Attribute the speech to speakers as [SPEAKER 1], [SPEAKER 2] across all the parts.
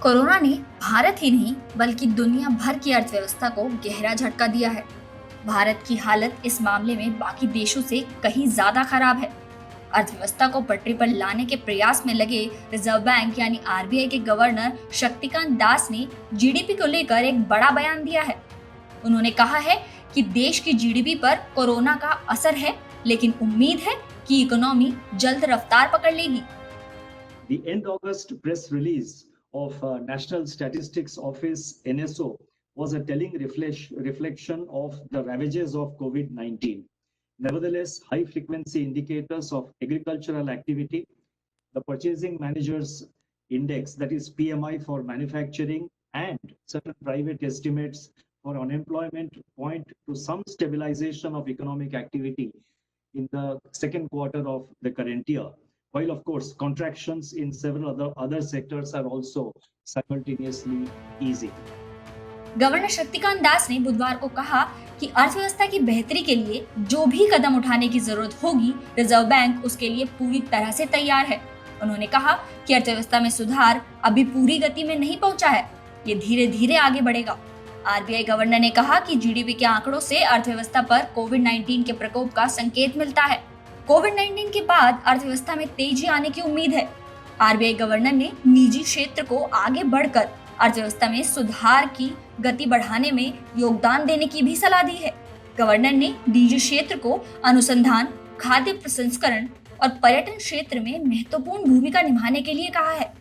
[SPEAKER 1] Corona ने भारत ही नहीं बल्कि दुनिया भर की अर्थव्यवस्था को गहरा झटका दिया है। भारत की हालत इस मामले में बाकी देशों से कहीं ज्यादा खराब है। अर्थव्यवस्था को पटरी पर लाने के प्रयास में लगे रिजर्व बैंक यानी आरबीआई के गवर्नर शक्तिकांत दास ने जीडीपी को लेकर एक बड़ा बयान दिया है। उन्होंने कहा है कि देश की जीडीपी पर कोरोना का असर है, लेकिन उम्मीद है कि इकोनॉमी जल्द रफ्तार पकड़ लेगी।
[SPEAKER 2] The end August press release of National Statistics Office NSO was a telling reflection of the ravages of COVID-19. Nevertheless, high frequency indicators of agricultural activity, the Purchasing Managers Index, that is PMI for manufacturing, and certain private estimates for unemployment point to some stabilization of economic activity in the second quarter of the current year. While of course contractions in several other sectors are also simultaneously easing.
[SPEAKER 1] Governor Shaktikanta Das ने बुधवार को कहा कि अर्थव्यवस्था की बेहतरी के लिए जो भी कदम उठाने की जरूरत होगी, रिजर्व बैंक उसके लिए पूरी तरह से तैयार है। उन्होंने कहा कि अर्थव्यवस्था में सुधार अभी पूरी गति में नहीं पहुंचा है, ये धीरे धीरे आगे बढ़ेगा। आरबीआई गवर्नर ने कहा कि जीडीपी के आंकड़ों से अर्थव्यवस्था पर कोविड-19 के प्रकोप का संकेत मिलता है। कोविड-19 के बाद अर्थव्यवस्था में तेजी आने की उम्मीद है। आरबीआई गवर्नर ने निजी क्षेत्र को आगे बढ़कर अर्थव्यवस्था में सुधार की गति बढ़ाने में योगदान देने की भी सलाह दी है। गवर्नर ने निजी क्षेत्र को अनुसंधान, खाद्य प्रसंस्करण और पर्यटन क्षेत्र में महत्वपूर्ण भूमिका निभाने के लिए कहा है।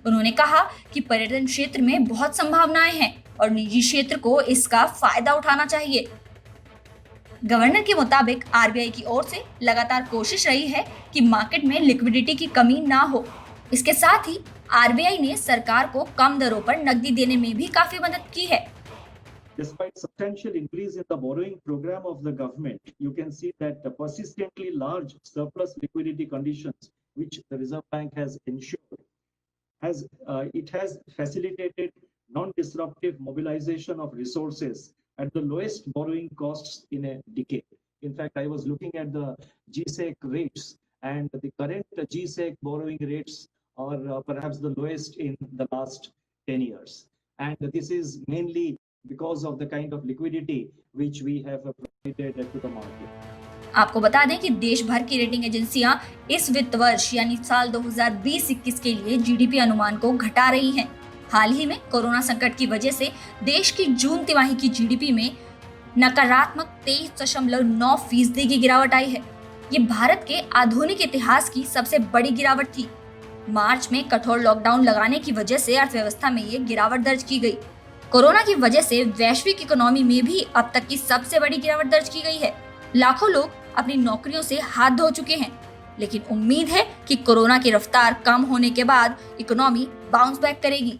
[SPEAKER 1] उन्होंने कहा कि पर्यटन क्षेत्र में बहुत संभावनाएं हैं और निजी क्षेत्र को इसका फायदा उठाना चाहिए। गवर्नर के मुताबिक आरबीआई की ओर से लगातार कोशिश रही है कि मार्केट में लिक्विडिटी की कमी ना हो। इसके साथ ही आरबीआई ने सरकार को कम दरों पर नकदी देने में भी काफी मदद की है।
[SPEAKER 2] Despite substantial increase in the borrowing program of the government, you can see that the persistently large surplus liquidity conditions which the Reserve Bank has ensured has facilitated non-disruptive mobilization of resources at the lowest borrowing costs in a decade. In fact, I was looking at the GSEC rates, and the current GSEC borrowing rates are perhaps the lowest in the last 10 years. And this is mainly because of the kind of liquidity which we have provided to the market.
[SPEAKER 1] आपको बता दें कि देश भर की rating एजेंसियां इस वित्त वर्ष यानी साल 2020-21 के लिए जीडीपी अनुमान को घटा रही हैं। हाल ही में कोरोना संकट की वजह से देश की जून तिमाही की जीडीपी में नकारात्मक 23.9% की गिरावट आई है। ये भारत के आधुनिक इतिहास की सबसे बड़ी गिरावट थी। मार्च में कठोर लॉकडाउन लगाने की वजह से अर्थव्यवस्था में ये गिरावट दर्ज की गई। कोरोना की वजह से वैश्विक इकोनॉमी में भी अब तक की सबसे बड़ी गिरावट दर्ज की गई है। लाखों लोग अपनी नौकरियों से हाथ धो चुके हैं, लेकिन उम्मीद है कि कोरोना की रफ्तार कम होने के बाद इकोनॉमी बाउंस बैक करेगी।